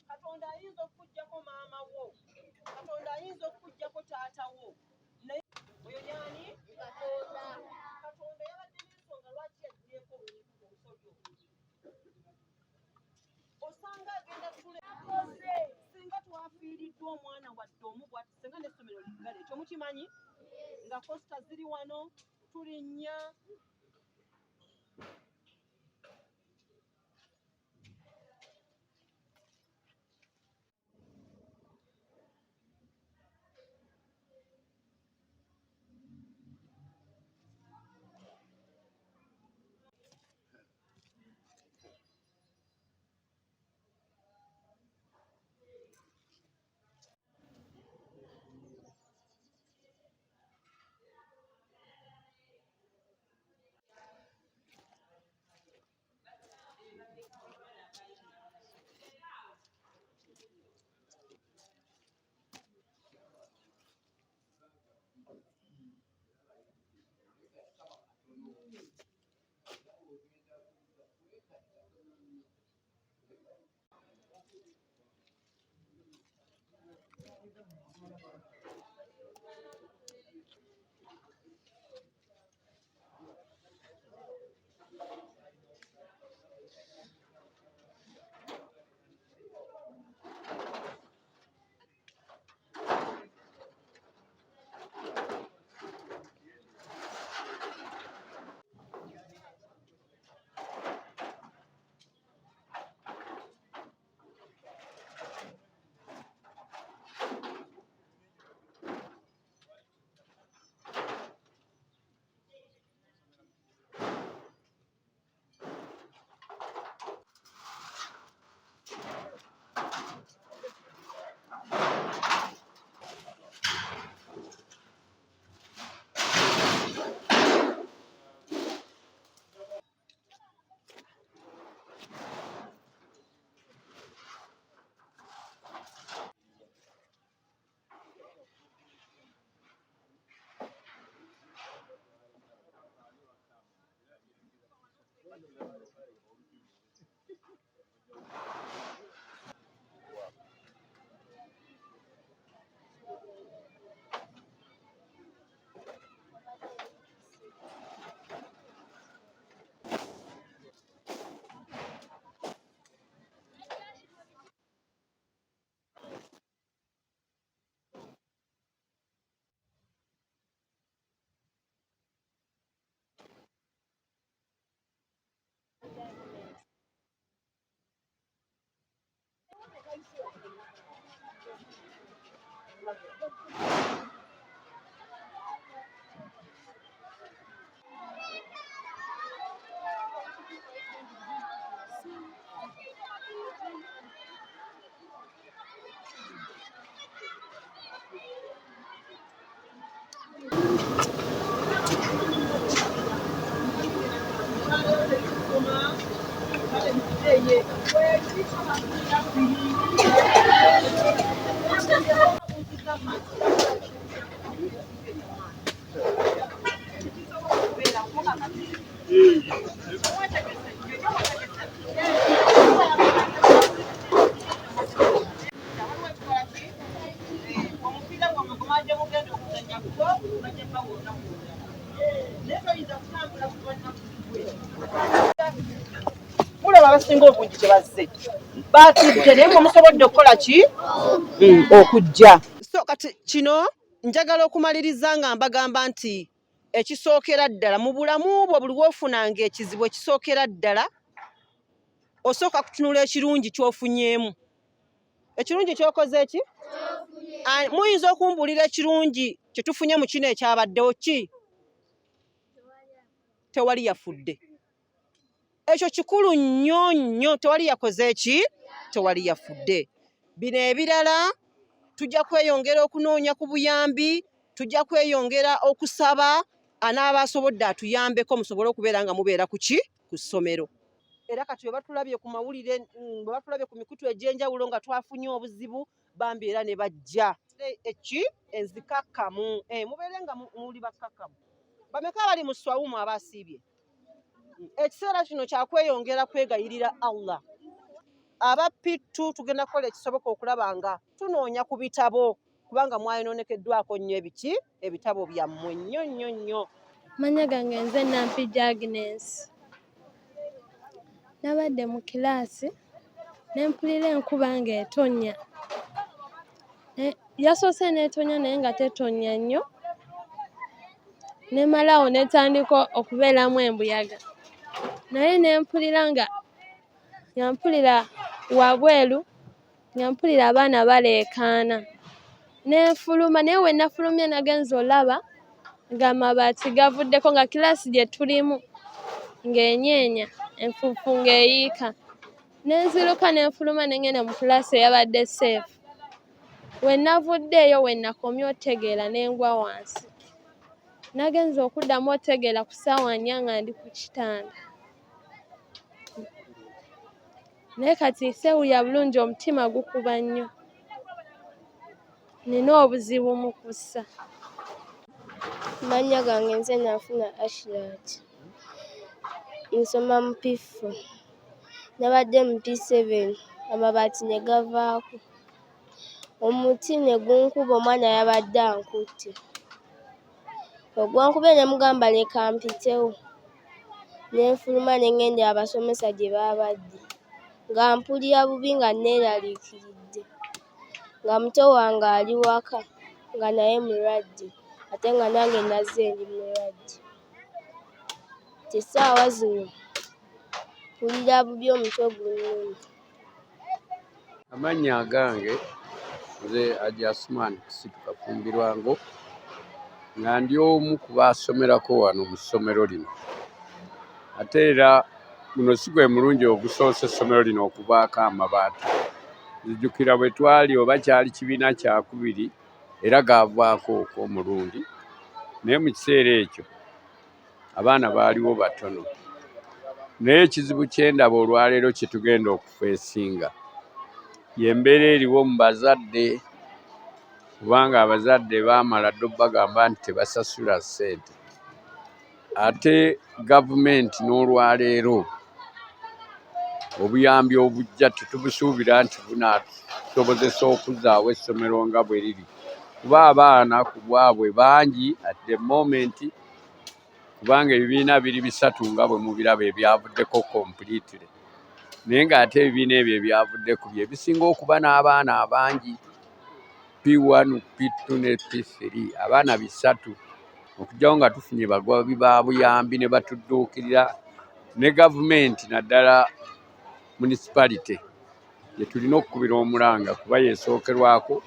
Katonda ayinza okukuggyako maama wo, Katonda ayinza okukuggyako taata wo. Naye oyo y'ani? Katonda. Katonda yabadde n'ensonga lwaki yaggyeeko obusojo. Osanga agenda tulekoze singa twafiiriddwa omwana wadde omu bw'ati singa n'essomero liggale. Ekyo mukimanyi? Nga kosita ziri wano, tulinnya. mulaba abasinga obungi tebazze batidde naye musobodde okukola ki okujja. So kati kino njagala okumaliriza nga mbagamba nti ekisookera ddala mu bulamu bwo buli lwofunanga ekizibu ekisookera ddala osooka kutunula ekirungi ky'ofunyeemu. Ekirungi ky'okoze eki? Muyinza okumbuulira ekirungi kye tufunye mu kino ekyabaddewo ki? Tewali yafudde. Ekyo kikulu nnyo nnyo, tewali yakoze eki? Tewali yafudde. Bino ebirala tujja kweyongera okunoonya ku buyambi, tujja kweyongera okusaba anaaba asobodde atuyambeko musobole okubeera nga mubeera ku ki? Ku ssomero. Era kati bwe batulabye ku mawulire, bwe batulabye ku mikutu egy'enjawulo nga twafunye obuzibu, bambi era ne bajja eki? Enzikakkamu. Mubeere nga muli bakkakkamu. Bameka abali mu C.O.U abaasiibye? Ekiseera kino kyakweyongera kwegayirira Allah. Abapittu tugenda kukola ekisoboka okulaba nga tunoonya ku bitabo kubanga mwayonoonekeddwako nnyo ebiki? Ebitabo byammwe nnyo nnyo nnyo. Manya gange nze Nampijja Agnes. Nabadde mu kilaasi ne mpulira enkuba ng'etonnya. Yasoose n'etonnya naye nga tetonnya nnyo. Ne malawo n'etandika okubeeramu embuyaga. Naye ne mpulira nga wabweru, nga mpulira abaana baleekaana. Ne nfuluma naye we nafulumye nagenze olaba ng'amabaati gavuddeko nga kilaasi gye tulimu ng'enyeenya, enfuufu ng'eyiika. Ne nziruka ne nfuluma ne ngenda mu kilaasi eyabadde seefu. We navuddeeyo we nakomye otegeera ne ngwa wansi. Nagenze okuddamu otegeera ku ssaawa 4 nga ndi ku kitanda. Naye kati nseewuya bulungi, omutima gukuba nnyo. Nina obuzibu mu kussa. Mannya gange nze Nafuna Ashrat. Nsoma mu P4. Nabadde mu P7 amabaati ne gavaako. Omuti ne gunkuba, omwana yabadde ankutte. Ogwankubye ne mugamba leka mpitewo. Ne nfuluma ne ngenda abasomesa gye baabadde. Nga mpulira bubi nga neeraliikiridde. Nga muto wange ali waka nga naye mulwadde ate nga nange nazze ndi mulwadde. Essaawa zino mpulira bubi, omutwe gunnuma. Amannya agange nze Ajasman Situkafumbirwango nga ndi omu ku baasomerako wano mu ssomero lino. Ate era guno si gwe mulungi ogusoose essomero lino okubaako amabaati. Nzijukira bwe twali oba kyali kibiina kya 2 era gaavaako okw'omulundi. Naye mu kiseera ekyo abaana baaliwo batono. Naye ekizibu kye ndaba olwaleero kye tugenda okufeesinga y'embeera eriwo mu bazadde, kubanga abazadde baamala dda bagamba nti tebasasula ssente. Ate gavumenti n'olwaleero obuyambi obujja tetubusuubira nti bunatusobozesa okuzzaawo essomero nga bwe liri, kuba abaana ku bwabwe bangi at the moment, kubanga ebibiina biri 3 nga bwe mubiraba ebyavuddeko completely. Naye ng'ate ebibiina ebyo ebyavuddeko bye bisinga okuba n'abaana abangi, P1, P2 ne P3, abaana 3. Okugyawo nga tufunye bagwabi ba buyambi ne batudduukirira, ne gavumenti naddala municipality gye tulina okukubira omulanga kuba yeesookerwako.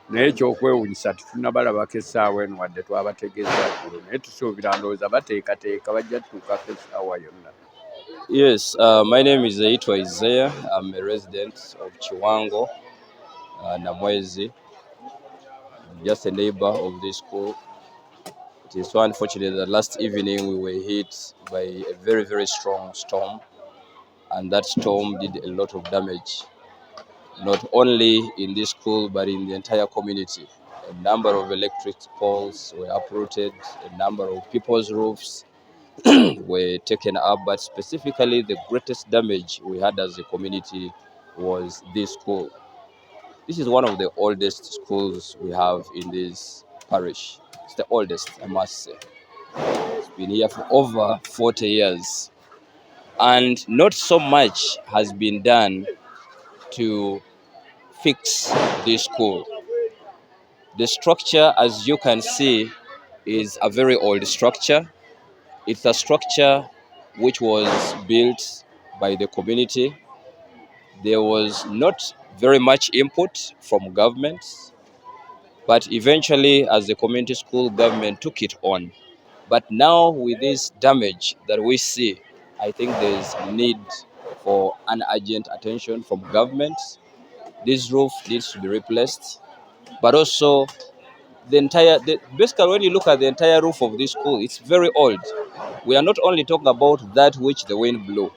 Naye ekyokwewuunyisa tetunnabalabako essaawa eno wadde twabategeeza ggulo, naye tusuubira ndowooza bateekateeka bajja tutuukako essaawa yonna. Yes, my name is Isaiah. I'm a resident of Kiwango Namwezi, just a neighbor of this school. It is so unfortunate that last evening we were hit by a very, very strong storm, and that storm did a lot of damage, not only in this school but in the entire community. A number of electric poles were uprooted, a number of people's roofs were taken up, but specifically the greatest damage we had as a community was this school. This is one of the oldest schools we have in this parish. It's the oldest, I must say. It's been here for over 40 years. And not so much has been done to fix this school. The structure, as you can see, is a very old structure. It's a structure which was built by the community. There was not very much input from government, but eventually, as the community school, government took it on. But now, with this damage that we see, I think there's need for an urgent attention from government. This roof needs to be replaced, but also basically when you look at the entire roof of this school, it's very old. We are not only talking about that which the wind blew,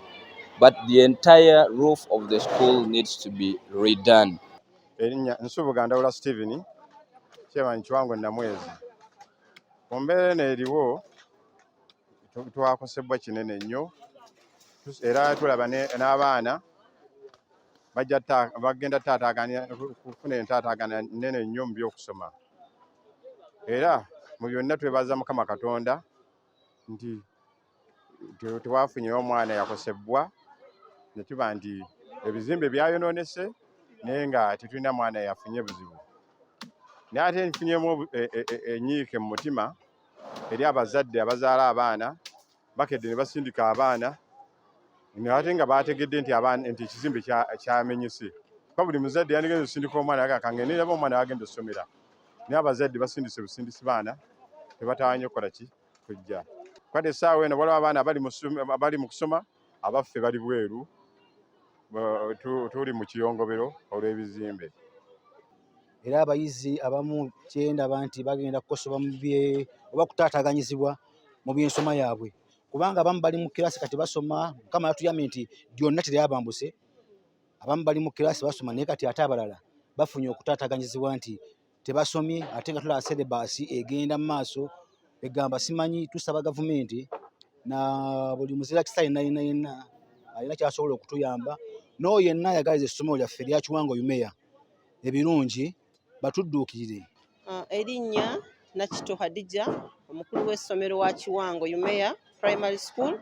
but the entire roof of the school needs to be redone. Erinnya Nsubugandawula Stephen, Chairman Kiwango Namwezi. Mu mbeera eno eriwo twakosebwa kinene nnyo era tulaba n'abaana bagenda kufuna entaataaganya nnene nnyo mu by'okusoma. Era mu byonna twebaza Mukama Katonda nti tewaafunyeyo omwana yakosebwa, ne tuba nti ebizimbe byayonoonese naye nga tetulina mwana yafunye buzibu. Naye ate nfunyemu enyiike mu mutima eri abazadde abazaala abaana bakedde ne basindika abaana ate nga baategedde nti ekizimbe kyamenyese. Kuba buli muzadde yandigenze okusindika omwana agakangende naba omwana agenda okusomera. Naye abazadde basindise busindisi baana tebataanye kukola ki kujja. Kwadde essaawa eno waliwo abaana abali mu kusoma, abaffe bali bweru, tuli mu kiyongobero olw'ebizimbe. Era abayizi abamu kyendaba nti bagenda kukosobwa oba kutaataaganyizibwa mu by'ensoma yaabwe, kubanga abamu bali mu kiraasi kati basoma. Mukama yatuyambye nti byonna teryabambuse. Abamu bali mu kiraasi basoma, naye kati ate abalala bafunye okutaataaganyizibwa nti tebasomye, ate nga tulaba serebaasi egenda mu maaso. Egamba simanyi, tusaba gavumenti na buli muzira kisayi yenna alina ky'asobola okutuyamba, n'oyo yenna ayagaliza essomero lyaffe erya Kiwango Umea ebirungi batudduukirire. Erinnya Nakito Hadija, omukulu w'essomero wa Kiwango Umea Primary School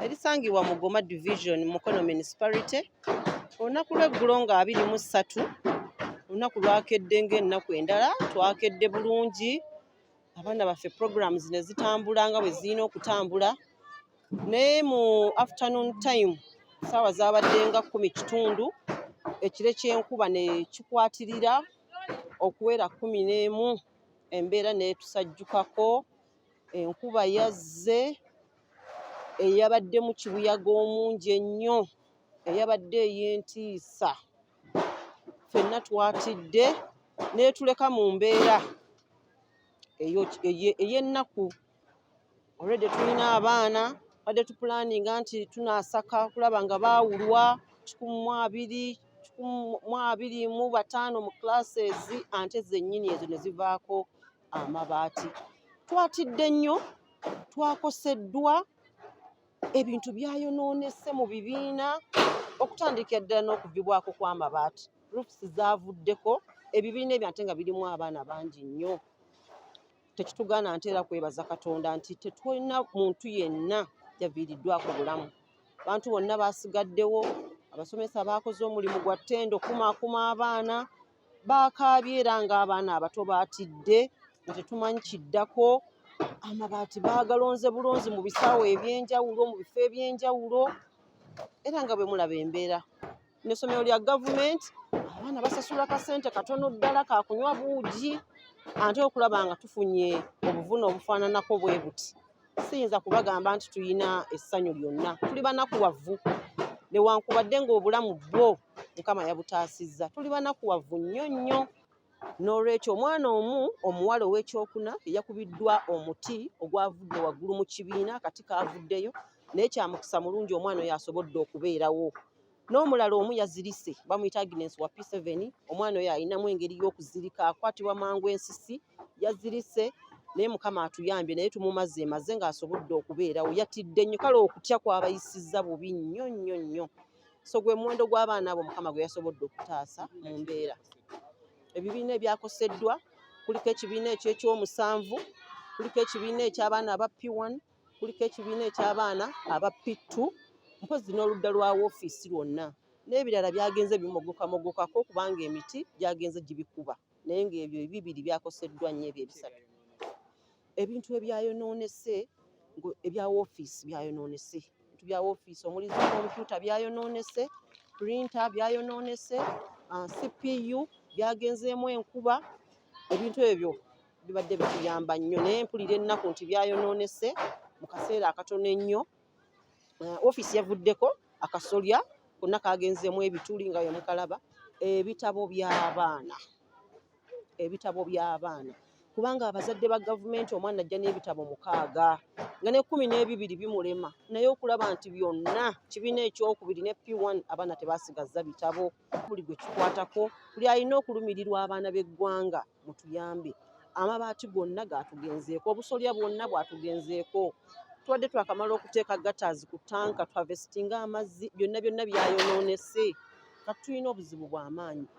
erisangibwa mu Goma Division Mukono municipality. Olunaku lw'eggulo nga 23, olunaku lwakedde ng'ennaku endala, twakedde bulungi. Abaana baffe programs ne zitambula nga bwe zirina okutambula, naye mu afternoon time ssaawa zaabadde nga 10:00 ekire ky'enkuba ne kikwatirira okuwera 11, embeera n'etusajjukako. Enkuba yazze eyabadde mu kibuyaga omungi ennyo, eyabadde ey'entiisa. Ffenna twatidde n'etuleka mu mbeera ey'ennaku. Already tulina abaana badde tupulaninga nti tunaasaka kulaba nga baawulwa 125 mu classes, ante zennyini ezo ne zivaako amabaati. Twatidde nnyo, twakoseddwa, ebintu byayonoonese mu bibiina okutandikira ddala n'okuvibwako kw'amabaati. Roofs zaavuddeko, ebibiina ebyo ate nga birimu abaana bangi nnyo. Tekitugaana nte era kwebaza Katonda nti tetulina muntu yenna yaviiriddwako bulamu. Abantu bonna baasigaddewo, abasomesa baakoze omulimu gwa ttendo kumaakuma abaana, baakaabye era ng'abaana abato baatidde nga tetumanyi kiddako. Amabaati baagalonze bulonzi mu bisaawe eby'enjawulo, mu bifo eby'enjawulo, era nga bwe mulaba embeera. N'essomero lya gavumenti abaana basasula kasente katono ddala ka kunywa buugi, ate okulaba nga tufunye obuvune obufaananako bwe buti. Siyinza kubagamba nti tulina essanyu lyonna, tuli banakuwavu. Newankubadde ng'obulamu bwo Mukama yabutaasizza, tuli banakuwavu nnyo nnyo. N'olwekyo omwana omu omuwala ow'ekyokuna yakubiddwa omuti ogwavudde waggulu mu kibiina, kati kaavuddeyo naye kyamukisa mulungi omwana oyo asobodde okubeerawo. N'omulala omu yazirise bamuyita Agnes wa P7, omwana oyo alinamu engeri y'okuzirika, akwatibwa mangu ensisi, yazirise naye Mukama atuyambye naye tumumaze emaze ng'asobodde okubeerawo. Yatidde nnyo, kale okutya kwabayisizza bubi nnyo nnyo nnyo. So gwe muwendo gw'abaana abo Mukama gwe yasobodde okutaasa mu mbeera. Ebibiina ebyakoseddwa kuliko ekibiina eky'ekyomusanvu, kuliko ekibiina eky'abaana aba P1, kuliko ekibiina eky'abaana aba P2, mpozi n'oludda lwa woofiisi lwonna. N'ebirala byagenze bimogokako kubanga emiti gyagenze gibikuba. Naye ng'ebyo ebibiri byakoseddwa nnyo ebyo ebisatu. Ebintu ebyayonoonese, ebya woofiisi byayonoonese. Ebintu bya woofiisi omuli kompyuta byayonoonese, printer byayonoonese, CPU byagenzeemu enkuba. Ebintu ebyo bibadde bituyamba nnyo naye mpulira ennaku nti byayonoonese mu kaseera akatono ennyo. Woofiisi yavuddeko, akasolya konna kagenzeemu ebituli nga bwe mukalaba. Ebitabo by'abaana kubanga abazadde ba gavumenti omwana ajja n'ebitabo 6 nga ne 12 bimulema, naye okulaba nti byonna kibiina ekyokubiri ne P1 abaana tebasigazza bitabo. Buli gwe kikwatako, buli alina okulumirirwa abaana b'eggwanga mutuyambe. Amabaati gonna gaatugenzeeko, obusolya bwonna bwatugenzeeko. Tubadde twakamala okuteeka gutters ku tanka, twavesitinga amazzi, byonna byayonoonese. Kati tulina obuzibu bw'amaanyi.